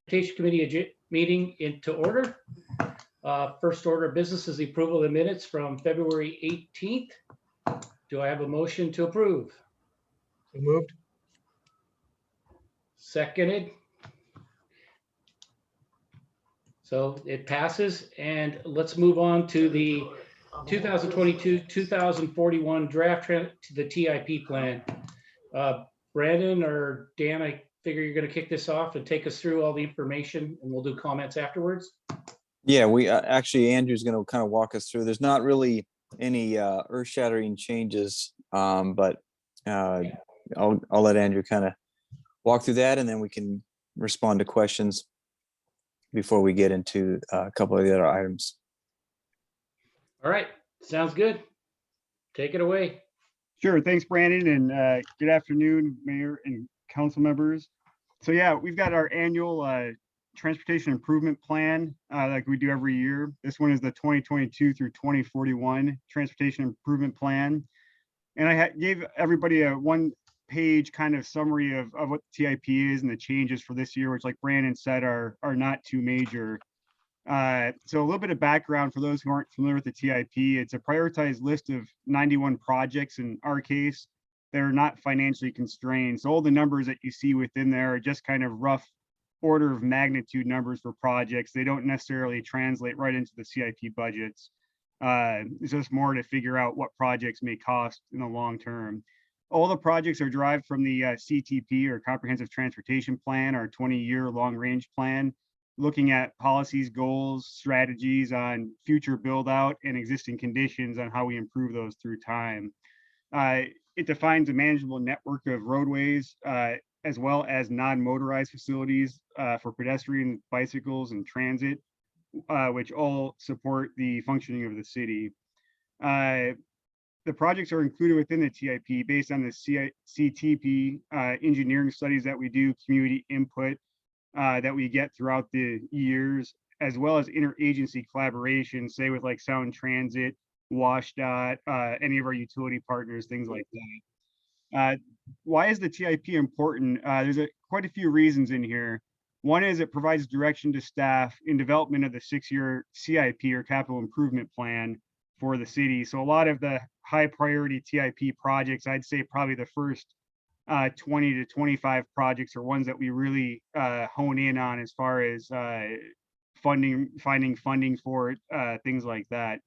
Transportation Committee meeting into order. First order of business is the approval of the minutes from February 18th. Do I have a motion to approve? So moved. Seconded. So it passes, and let's move on to the 2022-2041 draft to the TIP plan. Brandon or Dan, I figure you're going to kick this off and take us through all the information, and we'll do comments afterwards. Yeah, we actually, Andrew's going to kind of walk us through. There's not really any earth-shattering changes, but I'll let Andrew kind of walk through that, and then we can respond to questions before we get into a couple of the other items. All right, sounds good. Take it away. Sure. Thanks, Brandon, and good afternoon, Mayor and council members. So yeah, we've got our annual transportation improvement plan like we do every year. This one is the 2022 through 2041 transportation improvement plan. And I gave everybody a one-page kind of summary of what the TIP is and the changes for this year, which, like Brandon said, are not too major. So a little bit of background for those who aren't familiar with the TIP. It's a prioritized list of 91 projects in our case. They're not financially constrained. So all the numbers that you see within there are just kind of rough order of magnitude numbers for projects. They don't necessarily translate right into the CIP budgets. It's just more to figure out what projects may cost in the long term. All the projects are derived from the CTP, or Comprehensive Transportation Plan, our 20-year long range plan, looking at policies, goals, strategies on future build out and existing conditions on how we improve those through time. It defines a manageable network of roadways as well as non-motorized facilities for pedestrian, bicycles, and transit, which all support the functioning of the city. The projects are included within the TIP based on the CTP engineering studies that we do, community input that we get throughout the years, as well as interagency collaboration, say with like Sound Transit, WashDOT, any of our utility partners, things like that. Why is the TIP important? There's quite a few reasons in here. One is it provides direction to staff in development of the 6-year CIP, or capital improvement plan, for the city. So a lot of the high priority TIP projects, I'd say probably the first 20 to 25 projects are ones that we really hone in on as far as finding funding for it, things like that.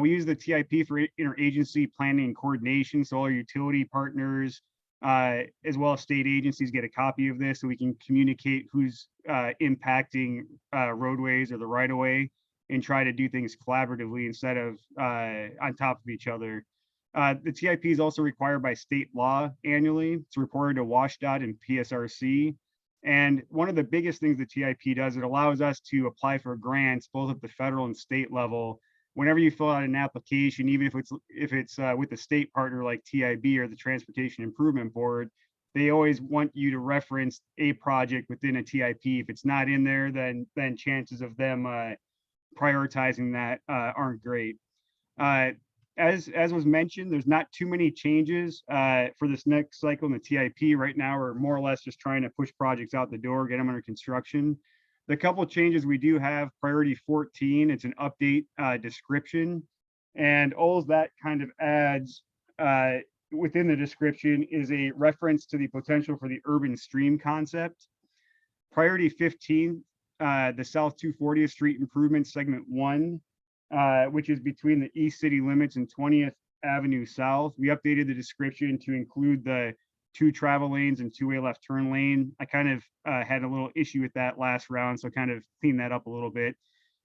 We use the TIP for interagency planning and coordination. So all our utility partners, as well as state agencies, get a copy of this so we can communicate who's impacting roadways or the right of way, and try to do things collaboratively instead of on top of each other. The TIP is also required by state law annually. It's reported to WashDOT and PSRC. And one of the biggest things the TIP does, it allows us to apply for grants both at the federal and state level. Whenever you fill out an application, even if it's with a state partner like TIB or the Transportation Improvement Board, they always want you to reference a project within a TIP. If it's not in there, then chances of them prioritizing that aren't great. As was mentioned, there's not too many changes for this next cycle in the TIP. Right now, we're more or less just trying to push projects out the door, get them under construction. The couple of changes we do have, priority 14, it's an update description. And all of that kind of adds within the description is a reference to the potential for the urban stream concept. Priority 15, the South 240th Street Improvement Segment 1, which is between the East City limits and 20th Avenue South. We updated the description to include the 2 travel lanes and 2-way left turn lane. I kind of had a little issue with that last round, so kind of cleaned that up a little bit.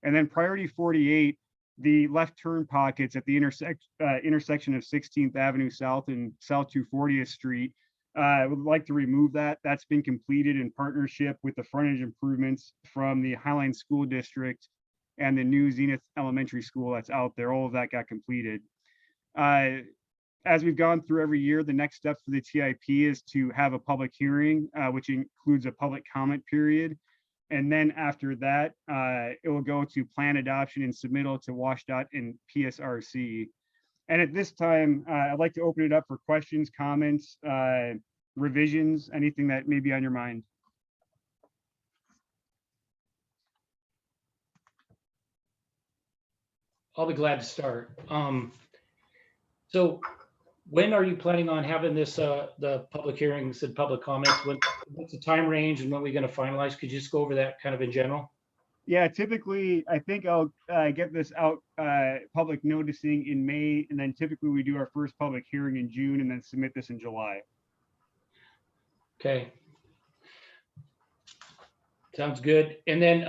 And then priority 48, the left turn pockets at the intersection of 16th Avenue South and South 240th Street. I would like to remove that. That's been completed in partnership with the frontage improvements from the Highline School District and the new Zenith Elementary School that's out there. All of that got completed. As we've gone through every year, the next step for the TIP is to have a public hearing, which includes a public comment period. And then after that, it will go to plan adoption and submittal to WashDOT and PSRC. And at this time, I'd like to open it up for questions, comments, revisions, anything that may be on your mind. I'll be glad to start. So when are you planning on having this, the public hearings and public comments? What's the time range and when are we going to finalize? Could you just go over that kind of in general? Yeah, typically, I think I'll get this out, public noticing in May, and then typically we do our first public hearing in June and then submit this in July. Okay. Sounds good. And then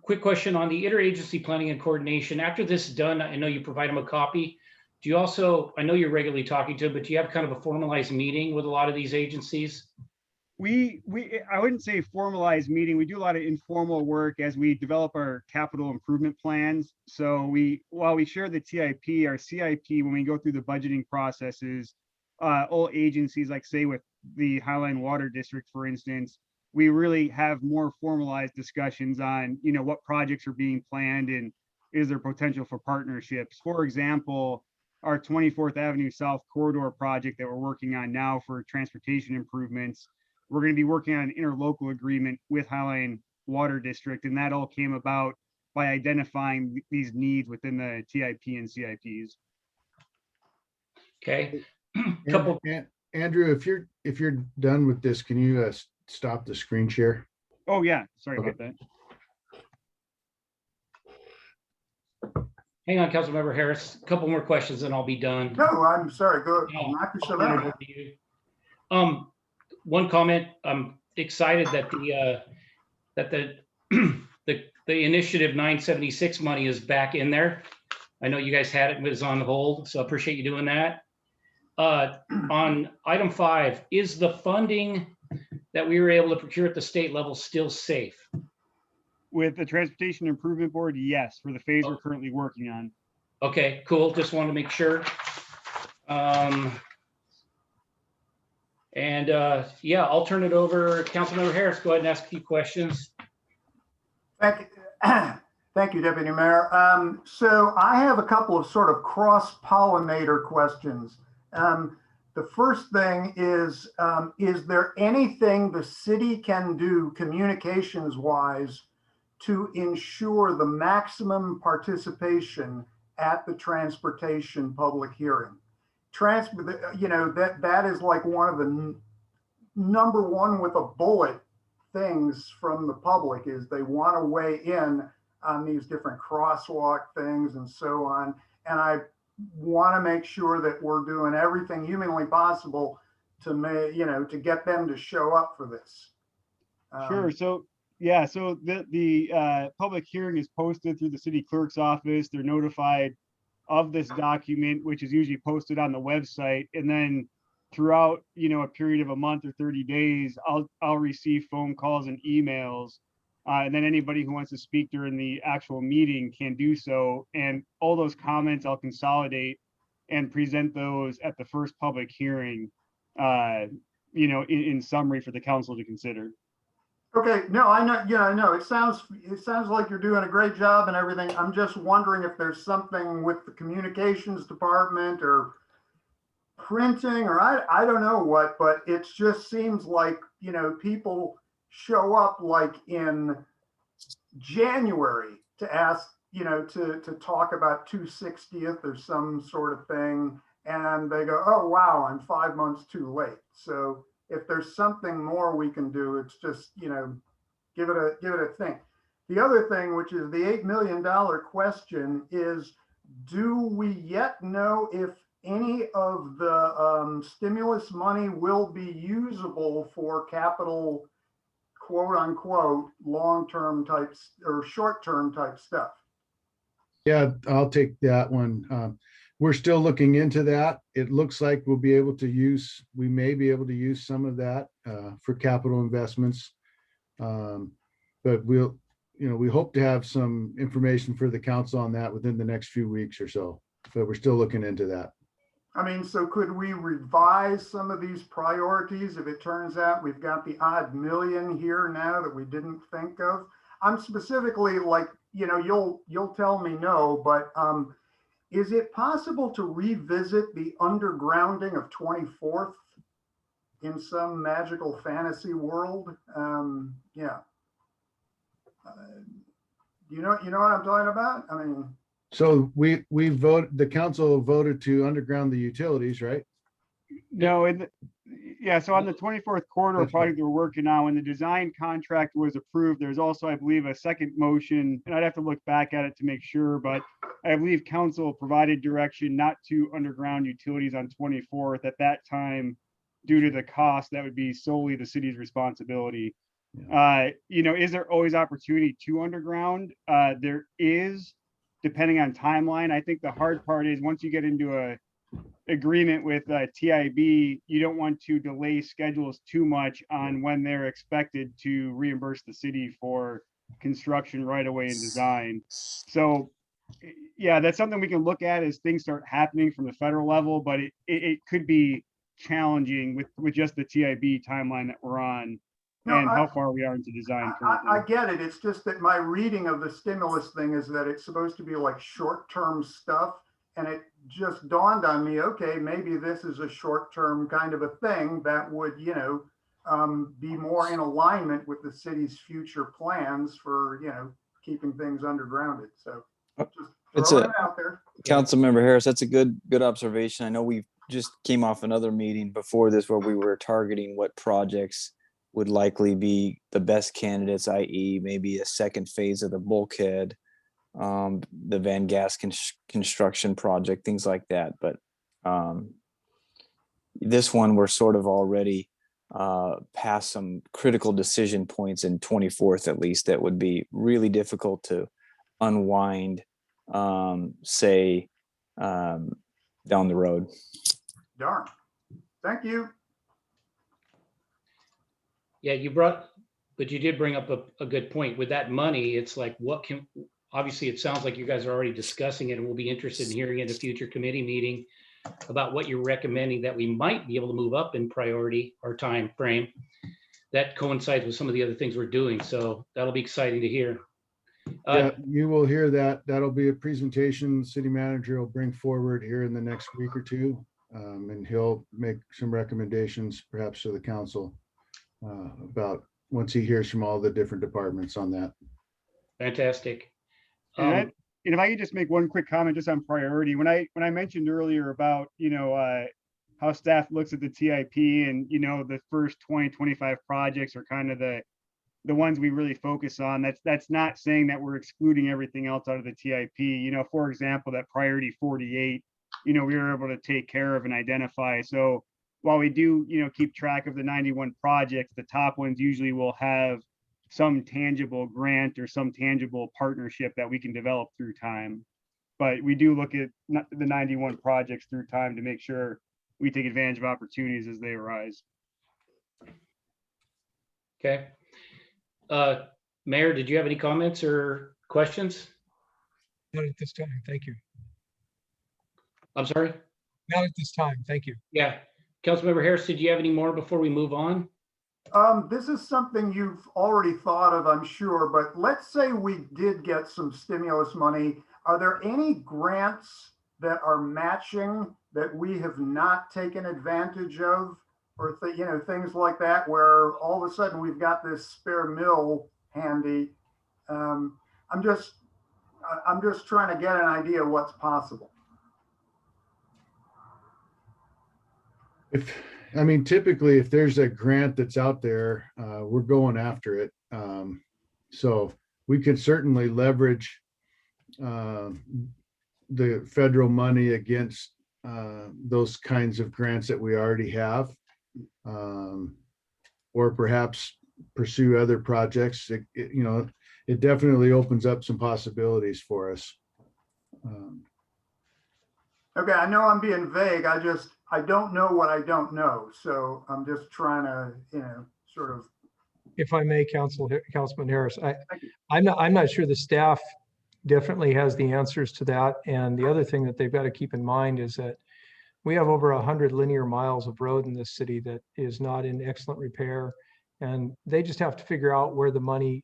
quick question on the interagency planning and coordination. After this is done, I know you provide them a copy. Do you also, I know you're regularly talking to them, but do you have kind of a formalized meeting with a lot of these agencies? I wouldn't say formalized meeting. We do a lot of informal work as we develop our capital improvement plans. So while we share the TIP, our CIP, when we go through the budgeting processes, all agencies, like say with the Highline Water District, for instance, we really have more formalized discussions on, what projects are being planned and is there potential for partnerships. For example, our 24th Avenue South Corridor project that we're working on now for transportation improvements, we're going to be working on an interlocal agreement with Highline Water District, and that all came about by identifying these needs within the TIP and CIPs. Okay. Andrew, if you're done with this, can you stop the screen share? Oh yeah, sorry about that. Hang on, Councilmember Harris. A couple more questions and I'll be done. No, I'm sorry. Go No, knock yourself I'll turn it out. over to you. One comment, I'm excited that the initiative 976 money is back in there. I know you guys had it, but it's on hold, so I appreciate you doing that. On item 5, is the funding that we were able to procure at the state level still safe? With the Transportation Improvement Board, yes, for the phase we're currently working on. Okay, cool. Just wanted to make sure. Yeah, I'll turn it over. Councilmember Harris, go ahead and ask a few questions. Thank you. Thank you, Deputy Mayor. So I have a couple of sort of cross-pollinator questions. The first thing is there anything the city can do communications-wise to ensure the maximum participation at the transportation public hearing? That is like one of the number one with a bullet things from the public is they want to weigh in on these different crosswalk things and so on. And I want to make sure that we're doing everything humanly possible to get them to show up for this. Sure. So yeah, so the public hearing is posted through the city clerk's office. They're notified of this document, which is usually posted on the website. And then throughout, a period of a month or 30 days, I'll receive phone calls and emails. And then anybody who wants to speak during the actual meeting can do so. And all those comments I'll consolidate and present those at the first public hearing, in summary for the council to consider. Okay, no, I know, I know. It sounds like you're doing a great job and everything. I'm just wondering if there's something with the communications department or printing or I don't know what, but it just seems like, people show up like in January to ask, to talk about 260th or some sort of thing. And they go, oh, wow, I'm 5 months too late. So if there's something more we can do, it's just, give it a think. The other thing, which is the $8 million question, is do we yet know if any of the stimulus money will be usable for capital, quote unquote, long-term types or short-term type stuff? Yeah, I'll take that one. We're still looking into that. It looks like we may be able to use some of that for capital investments. But we hope to have some information for the council on that within the next few weeks or so. But we're still looking into that. I mean, so could we revise some of these priorities if it turns out we've got the odd million here now that we didn't think of? I'm specifically like, you'll tell me no, but is it possible to revisit the undergrounding of 24th in some magical fantasy world? Yeah. You know what I'm talking about? I mean, So the council voted to underground the utilities, right? No, yeah, so on the 24th corridor That's right. project we're working on, when the design contract was approved, there's also, I believe, a second motion, and I'd have to look back at it to make sure, but I believe council provided direction not to underground utilities on 24th at that time due to the cost that would be solely the city's responsibility. Is there always opportunity to underground? There is, depending on timeline. I think the hard part is once you get into a agreement with TIB, you don't want to delay schedules too much on when they're expected to reimburse the city for construction right away and design. So yeah, that's something we can look at as things start happening from the federal level, but it could be challenging with just the TIB timeline that we're on and how far we are into design currently. I get it. It's just that my reading of the stimulus thing is that it's supposed to be like short-term stuff. And it just dawned on me, okay, maybe this is a short-term kind of a thing that would, be more in alignment with the city's future plans for, keeping things undergrounded. So just throwing it out there. Councilmember Harris, that's a good observation. I know we just came off another meeting before this where we were targeting what projects would likely be the best candidates, i.e. maybe a second phase of the bulkhead, the Van Gas construction project, things like that. But this one, we're sort of already past some critical decision points in 24th, at least, that would be really difficult to unwind, say, down the road. Darn. Thank you. Yeah, but you did bring up a good point. With that money, it's like, obviously it sounds like you guys are already discussing it, and we'll be interested in hearing in a future committee meeting about what you're recommending that we might be able to move up in priority or time frame that coincides with some of the other things we're doing. So that'll be exciting to hear. Yeah, you will hear that. That'll be a presentation the city manager will bring forward here in the next week or two. And he'll make some recommendations perhaps to the council about once he hears from all the different departments on that. Fantastic. And if I could just make one quick comment just on priority, when I mentioned earlier about, how staff looks at the TIP and, the first 20-25 projects are kind of the ones we really focus on. That's not saying that we're excluding everything else out of the TIP. For example, that priority 48, we were able to take care of and identify. So while we do, keep track of the 91 projects, the top ones usually will have some tangible grant or some tangible partnership that we can develop through time. But we do look at the 91 projects through time to make sure we take advantage of opportunities as they arise. Okay. Mayor, did you have any comments or questions? Not at this time, thank you. I'm sorry? Not at this time, thank you. Yeah. Councilmember Harris, did you have any more before we move on? This is something you've already thought of, I'm sure, but let's say we did get some stimulus money. Are there any grants that are matching that we have not taken advantage of, or things like that, where all of a sudden we've got this spare mill handy? I'm just trying to get an idea of what's possible. Typically, if there's a grant that's out there, we're going after it. So we could certainly leverage the federal money against those kinds of grants that we already have, or perhaps pursue other projects. It definitely opens up some possibilities for us. Okay, I know I'm being vague. I don't know what I don't know. So I'm just trying to, sort of. If I may, Councilman Harris, I'm not sure the staff definitely has the answers to that. And the other thing that they've got to keep in mind is that we have over 100 linear miles of road in this city that is not in excellent repair. And they just have to figure out where the money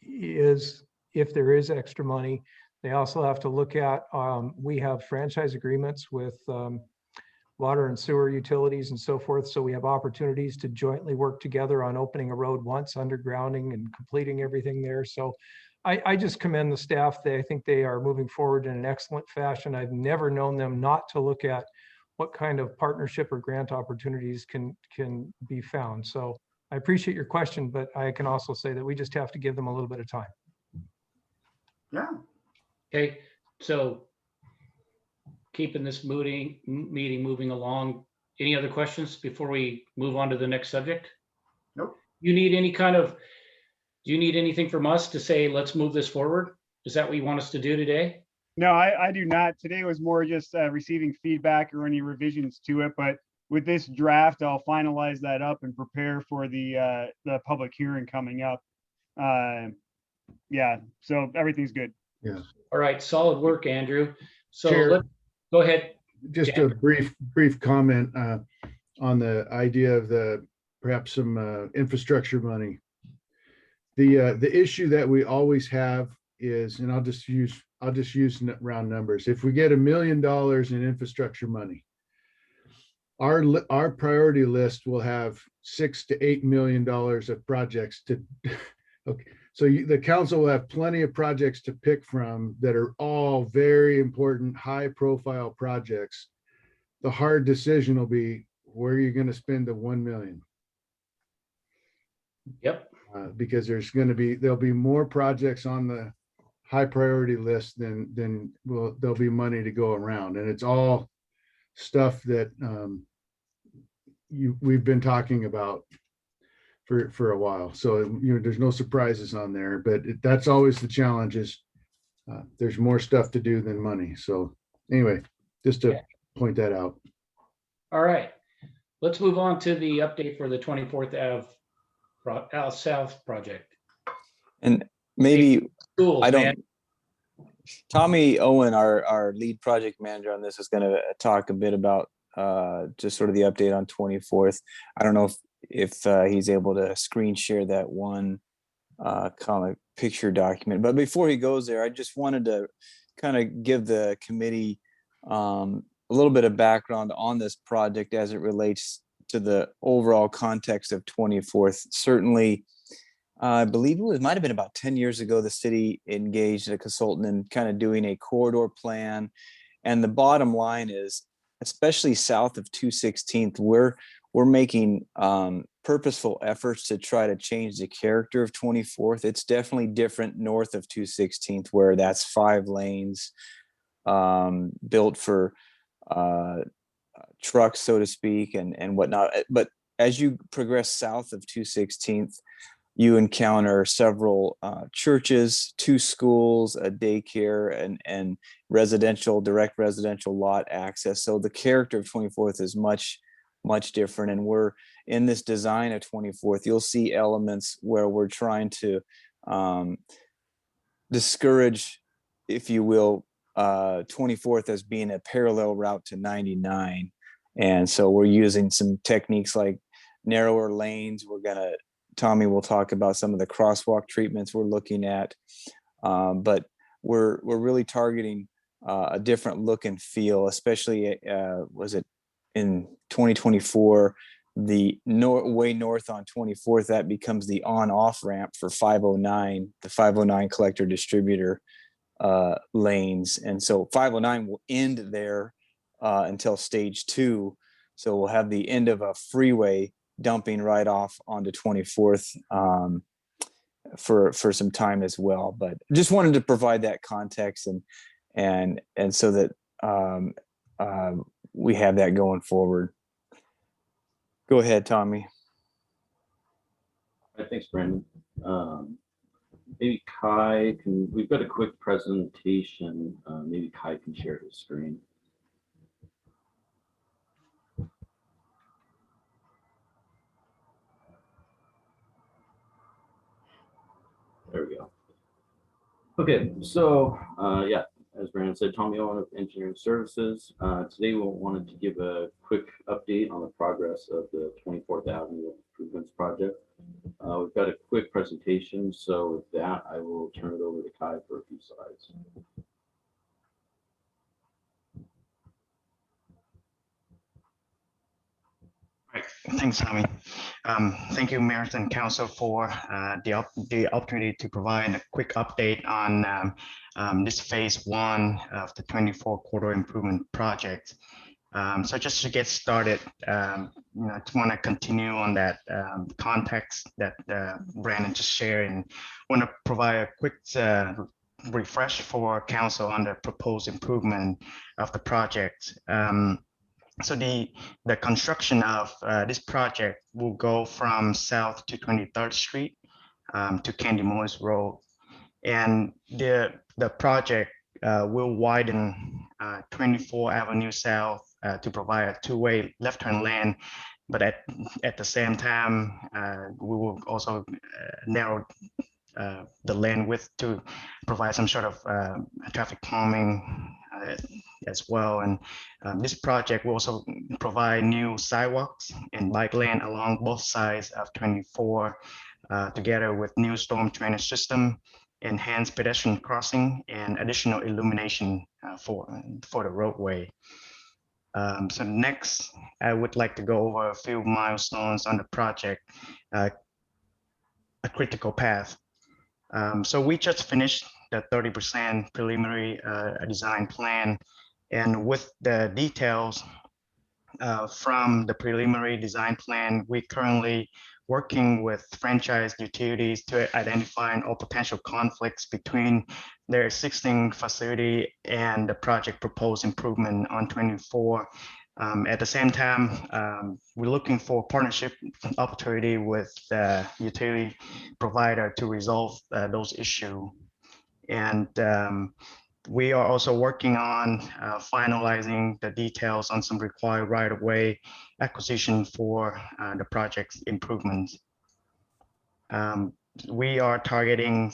is, if there is extra money. They also have to look at, we have franchise agreements with water and sewer utilities and so forth. So we have opportunities to jointly work together on opening a road once, undergrounding and completing everything there. So I just commend the staff. I think they are moving forward in an excellent fashion. I've never known them not to look at what kind of partnership or grant opportunities can be found. So I appreciate your question, but I can also say that we just have to give them a little bit of time. Yeah, Okay, so keeping this meeting moving along. Any other questions before we move on to the next subject? nope. You need do you need anything from us to say, let's move this forward? Is that what you want us to do today? No, I do not. Today was more just receiving feedback or any revisions to it, but with this draft, I'll finalize that up and prepare for the public hearing coming up. Yeah, so everything's good. Yeah. All right, solid work, Andrew. So Chair. go ahead. Just a brief comment on the idea of perhaps some infrastructure money. The issue that we always have is, and I'll just use round numbers. If we get $1 million in infrastructure money, our priority list will have $6 to $8 million of projects to. Okay, so the council will have plenty of projects to pick from that are all very important, high-profile projects. The hard decision will be where you're going to spend the $1 million. Yep. Because there'll be more projects on the high priority list than there'll be money to go around, and it's all stuff that we've been talking about for a while. So there's no surprises on there, but that's always the challenge is there's more stuff to do than money. So anyway, just to point that out. All right, let's move on to the update for the 24th Ave South project. And maybe Schools, Tommy Owen, our lead project manager on this, is going to talk a bit about just sort of the update on 24th. I don't know if he's able to screen share that one comic picture document. But before he goes there, I just wanted to kind of give the committee a little bit of background on this project as it relates to the overall context of 24th. Certainly, I believe it might have been about 10 years ago, the city engaged a consultant in kind of doing a corridor plan. And the bottom line is, especially south of 216th, we're making purposeful efforts to try to change the character of 24th. It's definitely different north of 216th, where that's 5 lanes built for trucks, so to speak, and whatnot. But as you progress south of 216th, you encounter several churches, 2 schools, a daycare, and direct residential lot access. So the character of 24th is much different. And we're in this design of 24th, you'll see elements where we're trying to discourage, if you will, 24th as being a parallel route to 99. And so we're using some techniques like narrower lanes. Tommy will talk about some of the crosswalk treatments we're looking at, but we're really targeting a different look and feel, especially was it in 2024, the way north on 24th, that becomes the on-off ramp for 509, the 509 collector distributor lanes. And so 509 will end there until stage 2. So we'll have the end of a freeway dumping right off onto 24th for some time as well. But just wanted to provide that context and so that we have that going forward. Go ahead, Tommy. All right, thanks, Brandon. Maybe Kai we've got a quick presentation. Maybe Kai can share his screen. There we go. Okay, so yeah, as Brandon said, Tommy Owen of Engineering Services. Today we wanted to give a quick update on the progress of the 24th Avenue Improvements Project. We've got a quick presentation, so with that, I will turn it over to Kai for a few slides. Right. Thanks, Tommy. Thank you, Mayor and Council, for the opportunity to provide a quick update on this phase 1 of the 24 corridor improvement project. So just to get started, I just want to continue on that context that Brandon just shared, and want to provide a quick refresh for Council on the proposed improvement of the project. So the construction of this project will go from South to 23rd Street to Candy Morris Road, and the project will widen 24 Avenue South to provide a two-way left-turn lane, but at the same time, we will also narrow the lane width to provide some sort of traffic calming as well. And this project will also provide new sidewalks and bike lane along both sides of 24, together with new storm drainage system, enhanced pedestrian crossing, and additional illumination for the roadway. So next, I would like to go over a few milestones on the project, a critical path. So we just finished the 30% preliminary design plan, and with the details from the preliminary design plan, we currently working with franchise utilities to identify all potential conflicts between their existing facility and the project proposed improvement on 24. At the same time, we're looking for partnership opportunity with the utility provider to resolve those issues. And we are also working on finalizing the details on some required right-of-way acquisition for the project's improvements. We are targeting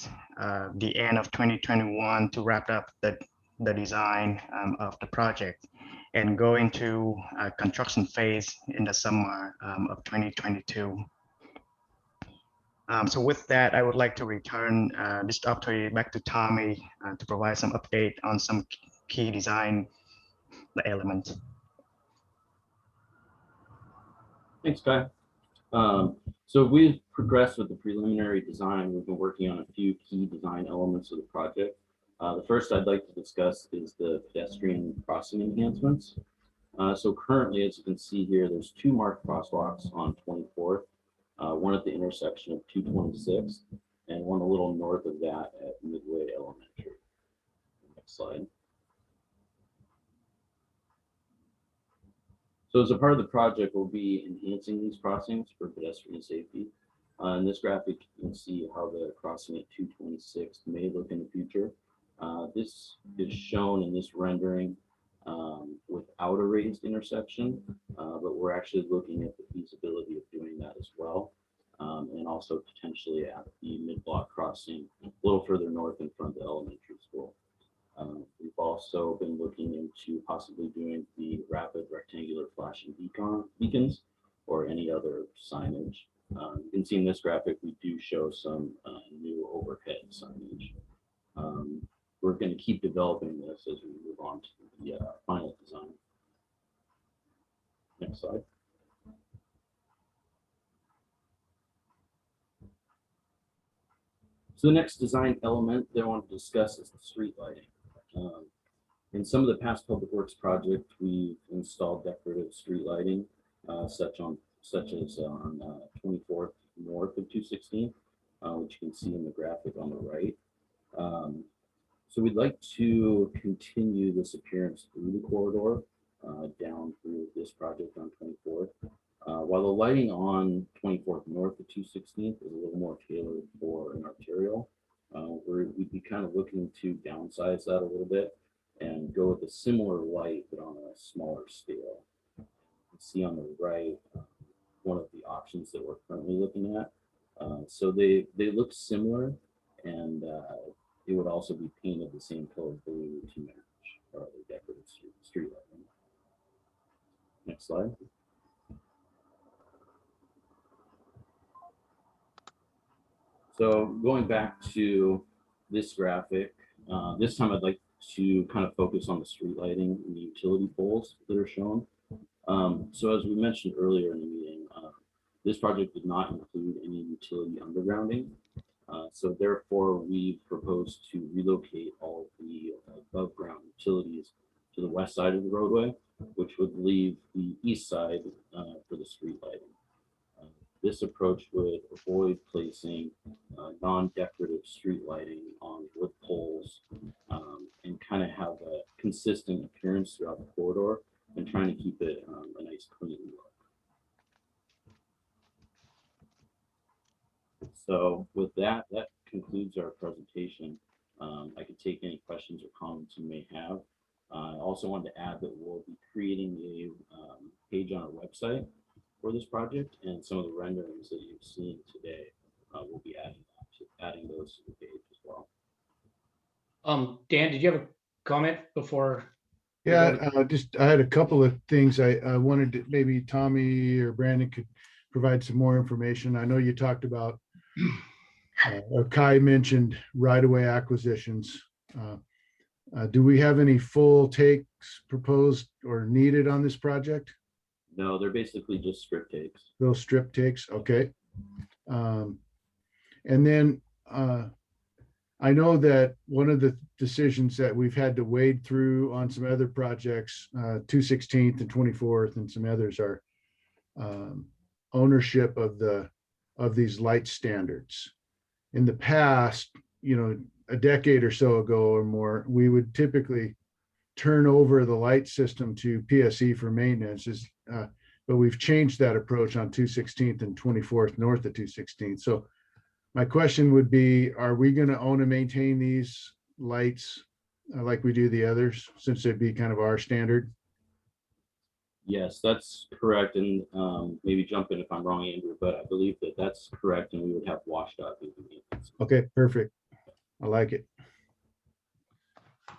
the end of 2021 to wrap up the design of the project and go into construction phase in the summer of 2022. So with that, I would like to return this opportunity back to Tommy to provide some update on some key design elements. Thanks, Kai. So we've progressed with the preliminary design. We've been working on a few key design elements of the project. The first I'd like to discuss is the pedestrian crossing enhancements. So currently, as you can see here, there's two marked crosswalks on 24th, one at the intersection of 226 and one a little north of that at Midway Elementary. Next slide. So as a part of the project, we'll be enhancing these crossings for pedestrian safety. In this graphic, you can see how the crossing at 226 may look in the future. This is shown in this rendering without a raised intersection, but we're actually looking at the feasibility of doing that as well. And also potentially at the mid-block crossing a little further north in front of the elementary school. We've also been looking into possibly doing the rapid rectangular flashing beacons or any other signage. You can see in this graphic, we do show some new overhead signage. We're going to keep developing this as we move on to the final design. Next slide. So the next design element that I want to discuss is the street lighting. In some of the past public works projects, we've installed decorative street lighting, such as on 24th north of 216, which you can see in the graphic on the right. So we'd like to continue this appearance through the corridor, down through this project on 24th. While the lighting on 24th north of 216th is a little more tailored for an arterial, we'd be kind of looking to downsize that a little bit and go with a similar light, but on a smaller scale. You can see on the right, one of the options that we're currently looking at. So they look similar, and it would also be painted the same color blue to match our other decorative street lighting. Next slide. So going back to this graphic, this time I'd like to kind of focus on the street lighting and the utility poles that are shown. So as we mentioned earlier in the meeting, This project did not include any utility undergrounding. So therefore, we propose to relocate all of the above ground utilities to the west side of the roadway, which would leave the east side for the street lighting. This approach would avoid placing non-decorative street lighting on wood poles and kind of have a consistent appearance throughout the corridor and trying to keep it a nice clean look. So with that, that concludes our presentation. I could take any questions or comments you may have. I also wanted to add that we'll be creating a page on our website for this project, and some of the renderings that you've seen today, we'll be adding those to the page as well. Dan, did you have a comment before? Yeah, I had a couple of things I wanted to, maybe Tommy or Brandon could provide some more information. I know you talked about, or Kai mentioned right-of-way acquisitions. Do we have any full takes proposed or needed on this project? No, they're basically just strip takes. Those strip takes, okay. And then I know that one of the decisions that we've had to wade through on some other projects, 216th and 24th and some others, are ownership of these light standards. In the past, a decade or so ago or more, we would typically turn over the light system to PSE for maintenance, but we've changed that approach on 216th and 24th north of 216th. So my question would be, are we going to own and maintain these lights like we do the others, since they'd be kind of our standard? Yes, that's correct. And maybe jump in if I'm wrong, Andrew, but I believe that that's correct. And we would have WashDOT do the maintenance. Okay, perfect. I like it.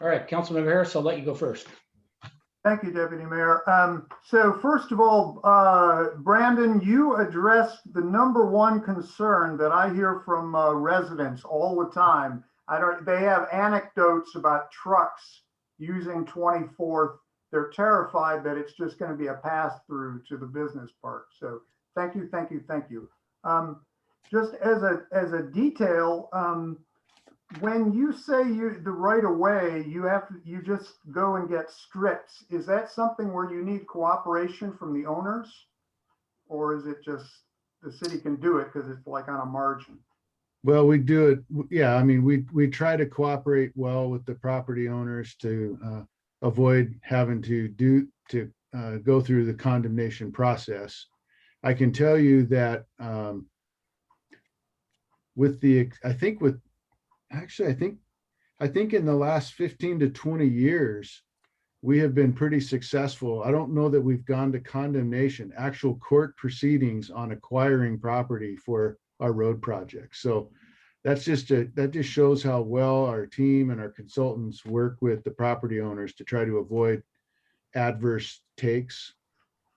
All right, Councilmember Harris, I'll let you go first. Thank you, Deputy Mayor. So first of all, Brandon, you addressed the #1 concern that I hear from residents all the time. They have anecdotes about trucks using 24th. They're terrified that it's just going to be a pass through to the business park. So thank you, thank you, thank you. Just as a detail, when you say the right of way, you just go and get strips. Is that something where you need cooperation from the owners, or is it just the city can do it because it's like on a margin? Well, we do it. Yeah, I mean, we try to cooperate well with the property owners to avoid having to go through the condemnation process. I can tell you that I think in the last 15 to 20 years, we have been pretty successful. I don't know that we've gone to condemnation, actual court proceedings on acquiring property for our road projects. So that just shows how well our team and our consultants work with the property owners to try to avoid adverse takes.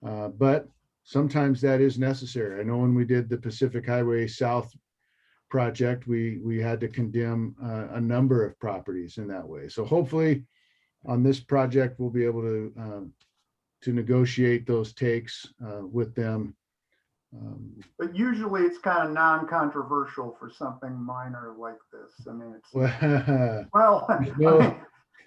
But sometimes that is necessary. I know when we did the Pacific Highway South project, we had to condemn a number of properties in that way. So hopefully on this project, we'll be able to negotiate those takes with them. But usually it's kind of non-controversial for something minor like this. I mean, it's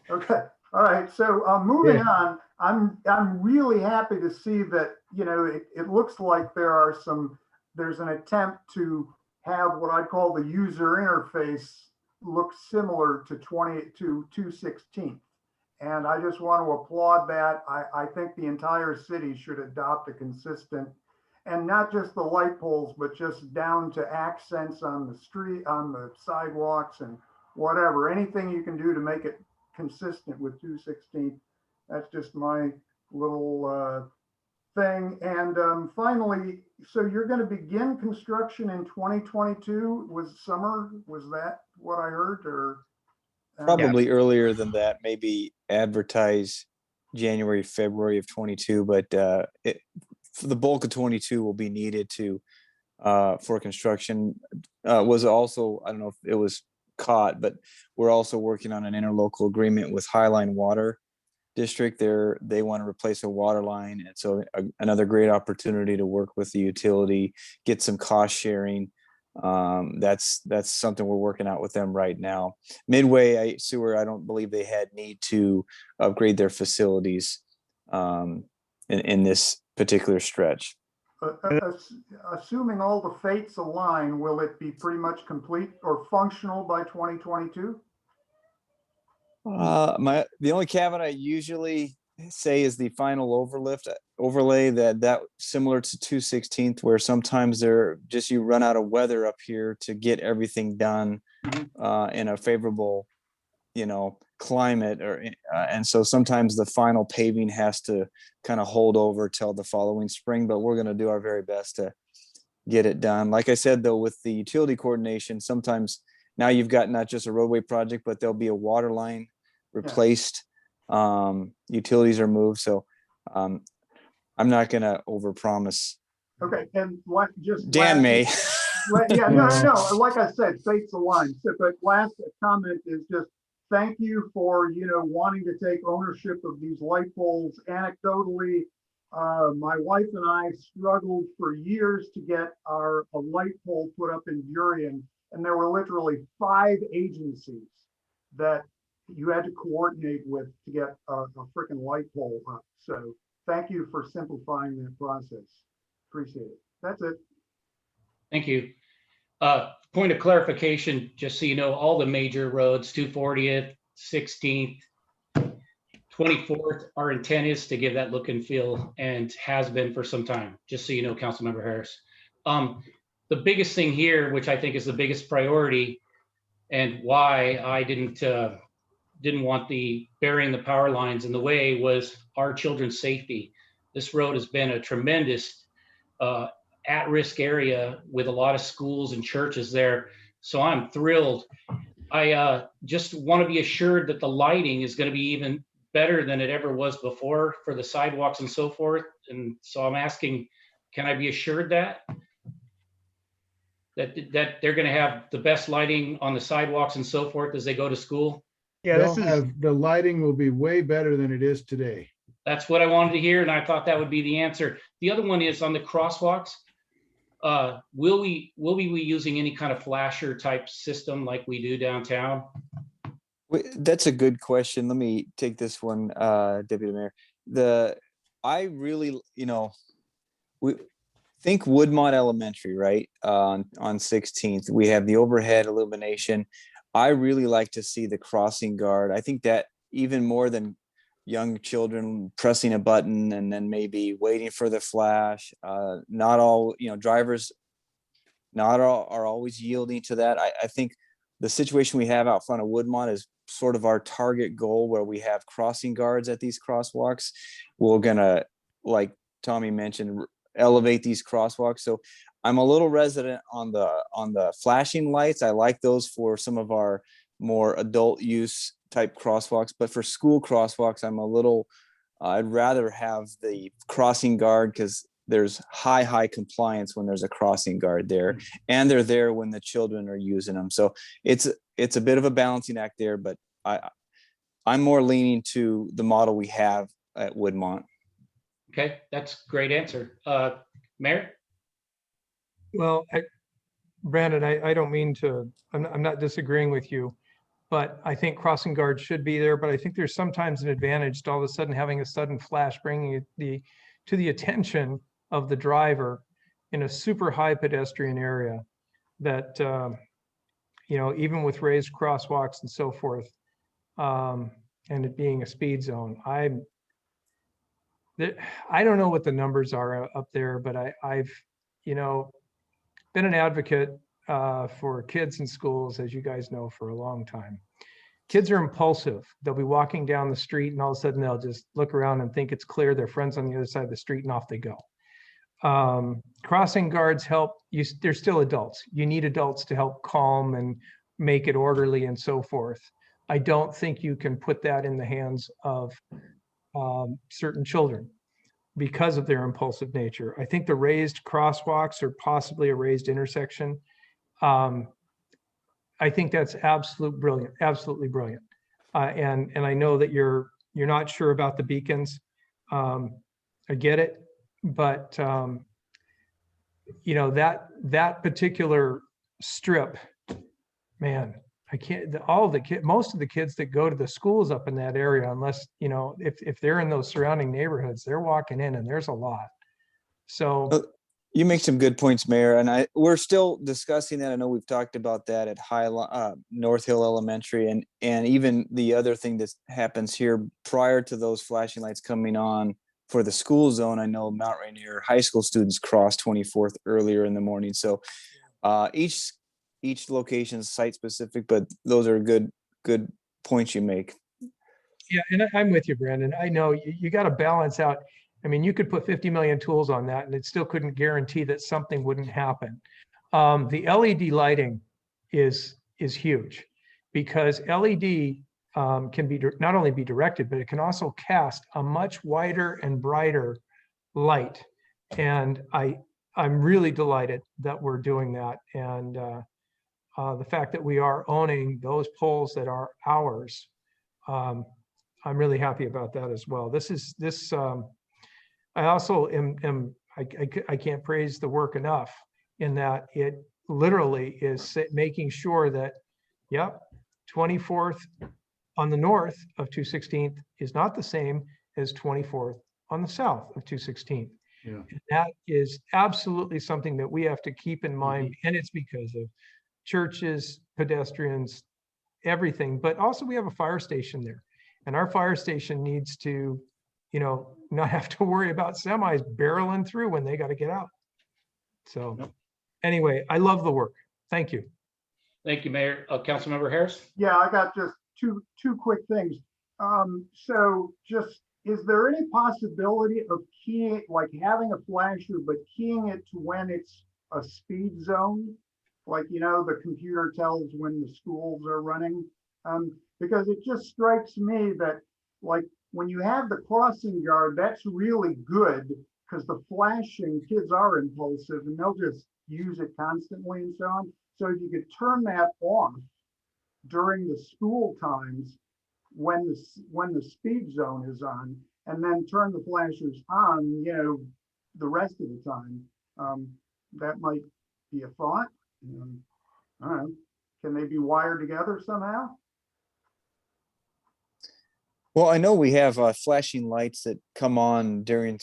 okay. All right. So moving on, I'm really happy to see that, it looks like there's an attempt to have what I call the user interface look similar to 216th. And I just want to applaud that. I think the entire city should adopt a consistent, and not just the light poles, but just down to accents on the street, on the sidewalks and whatever, anything you can do to make it consistent with 216th. That's just my little thing. And finally, so you're going to begin construction in 2022 was summer? Was that what I heard? Or probably earlier than that, maybe advertise January, February of 22, but for the bulk of 22 will be needed for construction. Was also, I don't know if it was caught, but we're also working on an interlocal agreement with Highline Water district. They want to replace a water line. And so another great opportunity to work with the utility, get some cost sharing. That's something we're working out with them right now. Midway Sewer, I don't believe they had need to upgrade their facilities in this particular stretch. Assuming all the fates align, will it be pretty much complete or functional by 2022? The only caveat I usually say is the final overlay that similar to 216th, where sometimes you run out of weather up here to get everything done in a favorable, climate, and so sometimes the final paving has to kind of hold over till the following spring, but we're going to do our very best to get it done. Like I said, though, with the utility coordination, sometimes now you've got not just a roadway project, but there'll be a water line replaced. Utilities are moved. So I'm not going to overpromise. Okay, and just Dan may. Yeah, no. Like I said, fates align. But last comment is just thank you for wanting to take ownership of these light poles. Anecdotally, my wife and I struggled for years to get a light pole put up in Burien, and there were literally 5 agencies that you had to coordinate with to get a freaking light pole up. So thank you for simplifying that process. Appreciate it. That's it. Thank you. Point of clarification, just so you know, all the major roads, 240th, 16th, 24th, our intent is to give that look and feel, and has been for some time, just so you know, Councilmember Harris. The biggest thing here, which I think is the biggest priority, and why I didn't want the burying the power lines in the way, was our children's safety. This road has been a tremendous at-risk area with a lot of schools and churches there. So I'm thrilled. I just want to be assured that the lighting is going to be even better than it ever was before for the sidewalks and so forth. And so I'm asking, can I be assured that they're going to have the best lighting on the sidewalks and so forth as they go to school? Yeah, The lighting will be way better than it is today. That's what I wanted to hear, and I thought that would be the answer. The other one is on the crosswalks. Will we be using any kind of flasher type system like we do downtown? That's a good question. Let me take this one, Deputy Mayor. I really, we think Woodmont Elementary, right? On 16th, we have the overhead illumination. I really like to see the crossing guard. I think that even more than young children pressing a button and then maybe waiting for the flash, not all, drivers are always yielding to that. I think the situation we have out front of Woodmont is sort of our target goal, where we have crossing guards at these crosswalks. We're gonna, like Tommy mentioned, elevate these crosswalks. So I'm a little resident on the flashing lights. I like those for some of our more adult use type crosswalks, but for school crosswalks, I'd rather have the crossing guard, because there's high compliance when there's a crossing guard there, and they're there when the children are using them. So it's a bit of a balancing act there, but I'm more leaning to the model we have at Woodmont. Okay, that's a great answer. Mayor? Well, Brandon, I don't mean to, I'm not disagreeing with you, but I think crossing guards should be there. But I think there's sometimes an advantage to all of a sudden having a sudden flash, bringing it to the attention of the driver in a super high pedestrian area that, even with raised crosswalks and so forth, and it being a speed zone, I don't know what the numbers are up there, but I've been an advocate for kids in schools, as you guys know, for a long time. Kids are impulsive. They'll be walking down the street and all of a sudden they'll just look around and think it's clear, their friends on the other side of the street, and off they go. Crossing guards help you. They're still adults. You need adults to help calm and make it orderly and so forth. I don't think you can put that in the hands of certain children because of their impulsive nature. I think the raised crosswalks or possibly a raised intersection, I think that's absolutely brilliant. And I know that you're you're not sure about the beacons. I get it, but you know, that particular strip, man, I can't, most of the kids that go to the schools up in that area, unless, you know, if they're in those surrounding neighborhoods, they're walking in and there's a lot. So You make some good points, Mayor, and we're still discussing that. I know we've talked about that at North Hill Elementary, and even the other thing that happens here prior to those flashing lights coming on for the school zone. I know Mount Rainier High School students cross 24th earlier in the morning. So each location is site specific, but those are good points you make. yeah, and I'm with you, Brandon. I know you got to balance out. I mean, you could put 50 million tools on that and it still couldn't guarantee that something wouldn't happen. The LED lighting is huge, because LED can be not only be directed, but it can also cast a much wider and brighter light. And I'm really delighted that we're doing that. And the fact that we are owning those poles that are ours, I'm really happy about that as well. I also I can't praise the work enough in that it literally is making sure that, yep, 24th on the north of 216th is not the same as 24th on the south of 216th. Yeah. And that is absolutely something that we have to keep in mind. And it's because of churches, pedestrians, everything. But also we have a fire station there. And our fire station needs to, you know, not have to worry about semis barreling through when they got to get out. So anyway, I love the work. Thank you. Thank you, Mayor. Councilmember Harris? Yeah, I got just two quick things. So just, is there any possibility of keying, like having a flasher, but keying it to when it's a speed zone? Like, you know, the computer tells when the schools are running. Because it just strikes me that, like, when you have the crossing guard, that's really good, because the flashing, kids are impulsive and they'll just use it constantly and so on. So if you could turn that off during the school times when the speed zone is on, and then turn the flashers on, you know, the rest of the time, that might be a thought. I don't know. Can they be wired together somehow? Well, I know we have flashing lights that come on during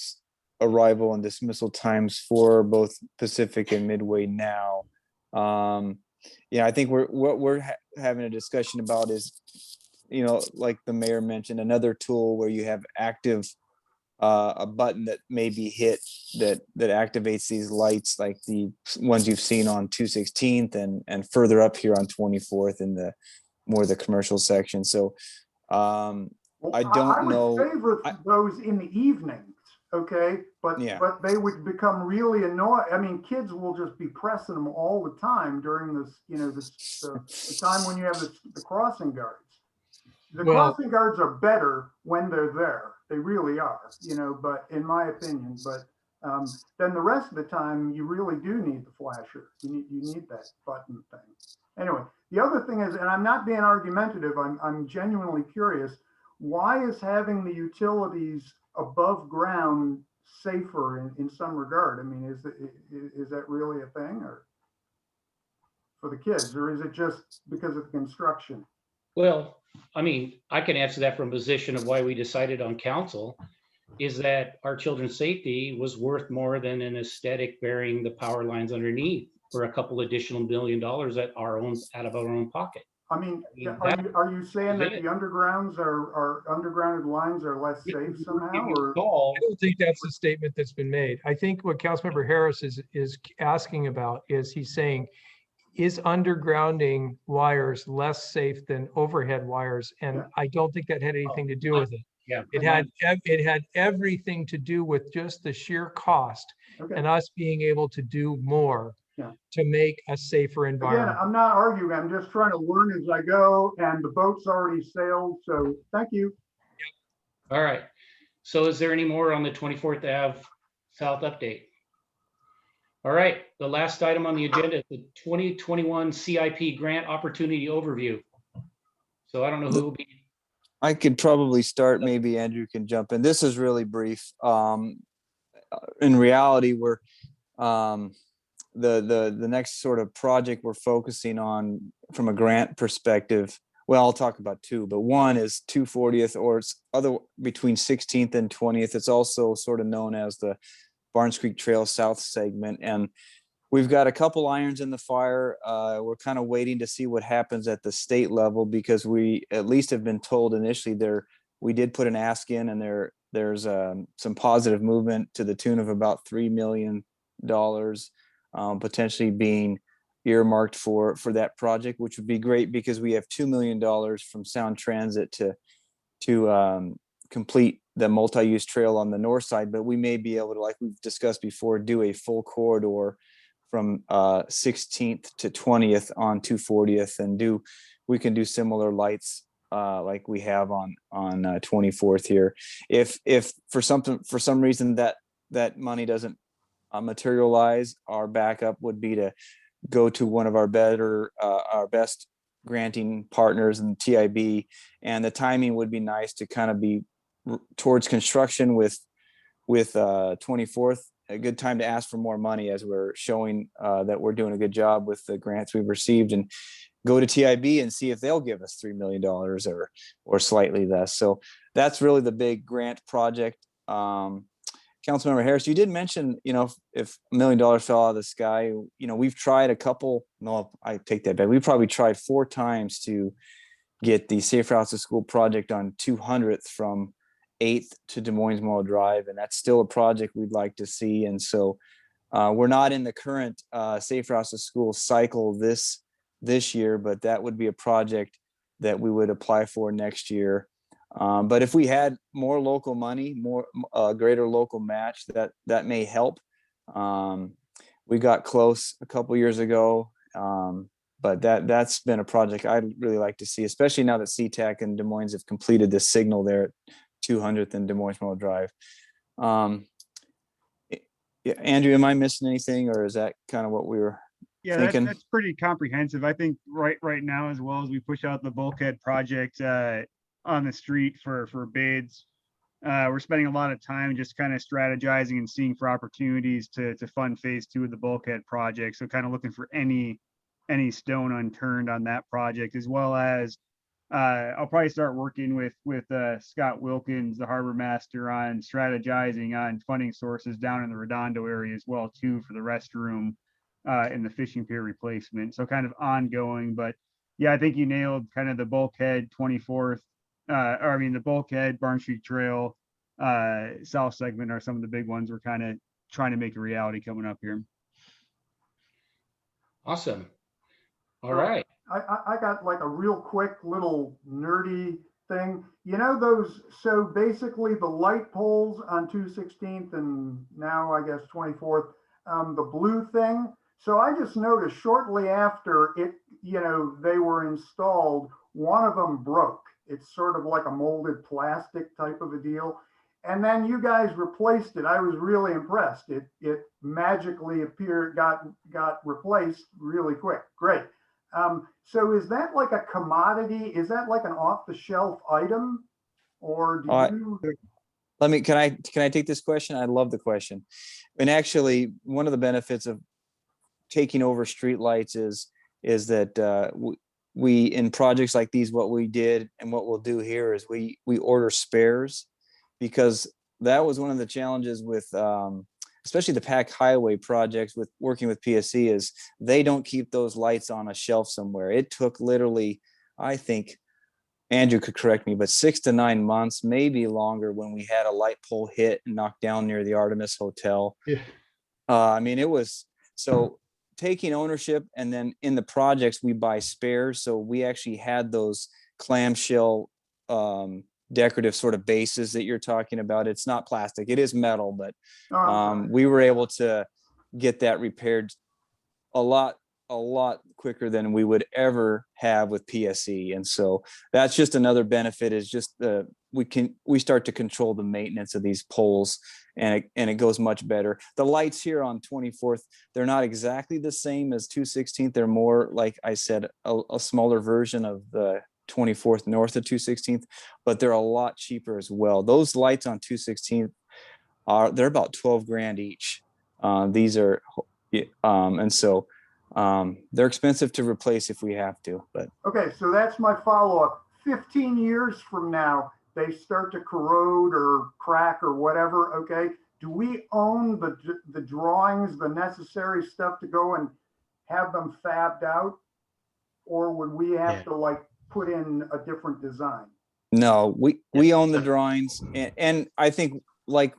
arrival and dismissal times for both Pacific and Midway now. Yeah, I think what we're having a discussion about is, you know, like the mayor mentioned, another tool where you have active, a button that may be hit that activates these lights, like the ones you've seen on 216th and further up here on 24th in the more the commercial section. So I don't know. I would favor those in the evenings, okay? But they would become really annoying. I mean, kids will just be pressing them all the time during this, you know, the time when you have the crossing guards. The crossing guards are better when they're there. They really are, you know, but in my opinion, but then the rest of the time, you really do need the flasher. You need that button thing. Anyway, the other thing is, and I'm not being argumentative, I'm genuinely curious, why is having the utilities above ground safer in some regard? I mean, is that really a thing, or for the kids, or is it just because of construction? Well, I mean, I can answer that from a position of why we decided on council, is that our children's safety was worth more than an aesthetic burying the power lines underneath for a couple additional $1 billion out of our own pocket. I mean, are you saying that the undergrounded lines are less safe somehow? Or? I don't think that's the statement that's been made. I think what Councilmember Harris is asking about is, he's saying, is undergrounding wires less safe than overhead wires? And I don't think that had anything to do with it. Yeah, it had everything to do with just the sheer cost and us being able to do more to make a safer environment. Again, I'm not arguing. I'm just trying to learn as I go, and the boat's already sailed. So thank you. All right. So is there any more on the 24th Ave South update? All right. The last item on the agenda is the 2021 CIP grant opportunity overview. So I don't know who will be I could probably start, maybe Andrew can jump in. This is really brief. In reality, we're, the next sort of project we're focusing on from a grant perspective, well, I'll talk about two, but one is 240th, or it's other between 16th and 20th. It's also sort of known as the Barnes Creek Trail South segment. And we've got a couple irons in the fire. We're kind of waiting to see what happens at the state level, because we at least have been told initially we did put an ask in, and there's some positive movement to the tune of about $3 million potentially being earmarked for that project, which would be great, because we have $2 million from Sound Transit to complete the multi-use trail on the north side. But we may be able to, like we've discussed before, do a full corridor from 16th to 20th on 240th, and we can do similar lights like we have on 24th here. If for some reason that money doesn't materialize, our backup would be to go to one of our best granting partners in TIB, and the timing would be nice to kind of be towards construction with 24th, a good time to ask for more money, as we're showing that we're doing a good job with the grants we've received, and go to TIB and see if they'll give us $3 million or slightly less. So that's really the big grant project. Councilmember Harris, you did mention, if $1 million fell out of the sky, we've tried a couple. No, I take that back. We probably tried 4 times to get the Safe Routes to School project on 200th from 8th to Des Moines Mall Drive, and that's still a project we'd like to see. And so we're not in the current Safe Routes to School cycle this year, but that would be a project that we would apply for next year. But if we had more local money, more greater local match, that may help. We got close a couple years ago, but that's been a project I'd really like to see, especially now that SeaTac and Des Moines have completed this signal there at 200th and Des Moines Mall Drive. Andrew, am I missing anything, or is that kind of what we were thinking? That's pretty comprehensive. I think right now, as well as we push out the bulkhead project on the street for bids, we're spending a lot of time just kind of strategizing and seeing for opportunities to fund phase 2 of the bulkhead project. So kind of looking for any stone unturned on that project, as well as I'll probably start working with Scott Wilkins, the harbor master, on strategizing on funding sources down in the Redondo area as well too, for the restroom and the fishing pier replacement. So kind of ongoing, but yeah, I think you nailed kind of the bulkhead 24th, the bulkhead Barnes Creek Trail south segment are some of the big ones we're kind of trying to make a reality coming up here. Awesome. All right. I got like a real quick little nerdy thing. So basically the light poles on 216th and now I guess 24th, the blue thing. So I just noticed shortly after it, they were installed, one of them broke. It's sort of like a molded plastic type of a deal. And then you guys replaced it. I was really impressed. It magically got replaced really quick. Great. So is that like a commodity? Is that like an off-the-shelf item, or do you? Can I take this question? I love the question. And actually, one of the benefits of taking over streetlights is that we in projects like these, what we did and what we'll do here is we order spares, because that was one of the challenges with especially the Pack Highway projects with working with PSC, is they don't keep those lights on a shelf somewhere. It took literally, I think Andrew could correct me, but 6 to 9 months, maybe longer, when we had a light pole hit and knocked down near the Artemis Hotel. Yeah. It was, so taking ownership, and then in the projects we buy spares. So we actually had those clamshell decorative sort of bases that you're talking about. It's not plastic, it is metal, but we were able to get that repaired a lot quicker than we would ever have with PSE. And so that's just another benefit, is just we start to control the maintenance of these poles, and it goes much better. The lights here on 24th, they're not exactly the same as 216th. They're more, like I said, a smaller version of the 24th north of 216th, but they're a lot cheaper as well. Those lights on 216th they're about 12 grand each. These are, and so they're expensive to replace if we have to, but. Okay, so that's my follow-up. 15 years from now, they start to corrode or crack or whatever, okay? Do we own the drawings, the necessary stuff to go and have them fabbed out? Or would we have to like put in a different design? No, we own the drawings, and I think like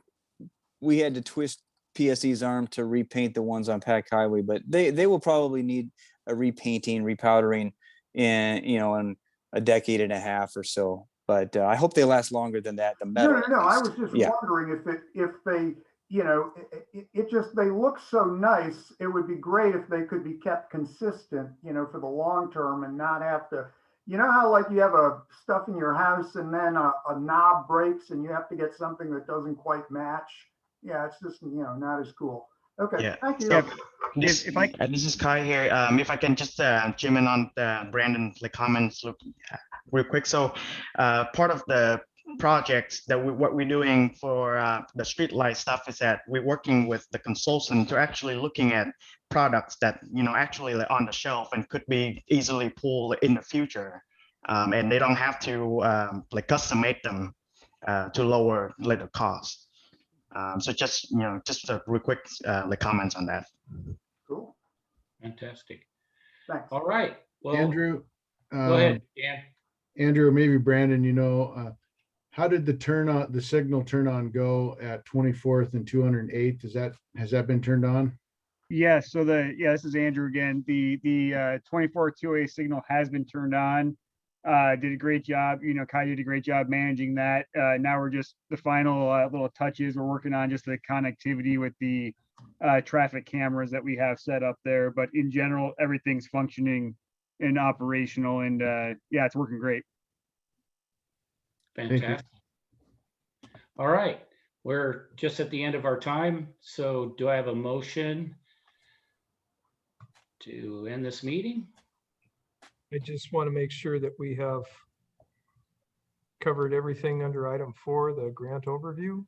we had to twist PSE's arm to repaint the ones on Pack Highway, but they will probably need a repainting, repowdering in a decade and a half or so. But I hope they last longer than that. The metal. No. I was just wondering if they, it just, they look so nice. It would be great if they could be kept consistent, for the long term and not have to, how like you have stuff in your house and then a knob breaks and you have to get something that doesn't quite match. Yeah, it's just, not as cool. Okay, Yeah. thank you. Yeah. This is Kai here. If I can just chime in on Brandon's comments real quick. So part of the projects that what we're doing for the streetlight stuff is that we're working with the consultant to actually looking at products that actually on the shelf and could be easily pulled in the future, and they don't have to custom make them to lower the cost. So just a real quick comments on that. Cool. Fantastic. Thanks. All right. Well, Andrew, go ahead, Dan. Andrew, maybe Brandon, how did the signal turn on go at 24th and 208th? Has that been turned on? Yeah, so this is Andrew again. The 24-2A signal has been turned on. Did a great job. Kai did a great job managing that. Now we're just the final little touches. We're working on just the connectivity with the traffic cameras that we have set up there. But in general, everything's functioning and operational, and it's working great. Fantastic. All right. We're just at the end of our time. So do I have a motion to end this meeting? I just want to make sure that we have covered everything under item 4, the grant overview.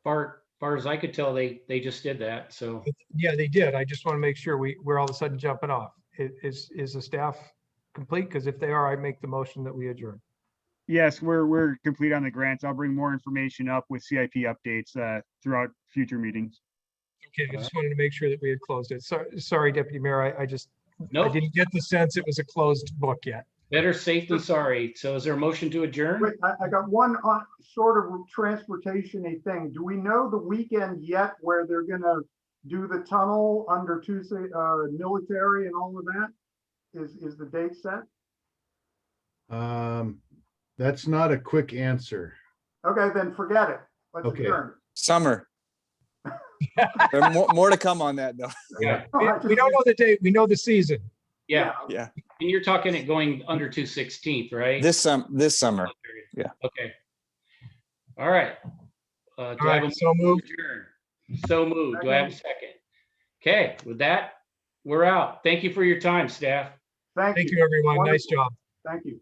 Far as I could tell, they just did that. So Yeah, they did. I just want to make sure we're all of a sudden jumping off. Is the staff complete? Because if they are, I make the motion that we adjourn. Yes, we're complete on the grants. I'll bring more information up with CIP updates throughout future meetings. Okay, I just wanted to make sure that we had closed it. Sorry, Deputy Mayor, I nope. didn't get the sense it was a closed book yet. Better safe than sorry. So is there a motion to adjourn? Wait, I got one sort of transportation-y thing. Do we know the weekend yet where they're gonna do the tunnel under Tuesday, military and all of that? Is the date set? That's not a quick answer. Okay, then forget it. Let's Okay. adjourn. Summer. There's more to come on that though. Yeah. We don't know the date. We know the season. Yeah. Yeah. And you're talking it going under 216th, right? This summer. Yeah. Okay. All right. Do I have a right, so moved. motion to adjourn? So moved. Do I have a second? Okay, with that, we're out. Thank you for your time, staff. Thank Thank you. you, everyone. Nice Wonderful. job. Thank you.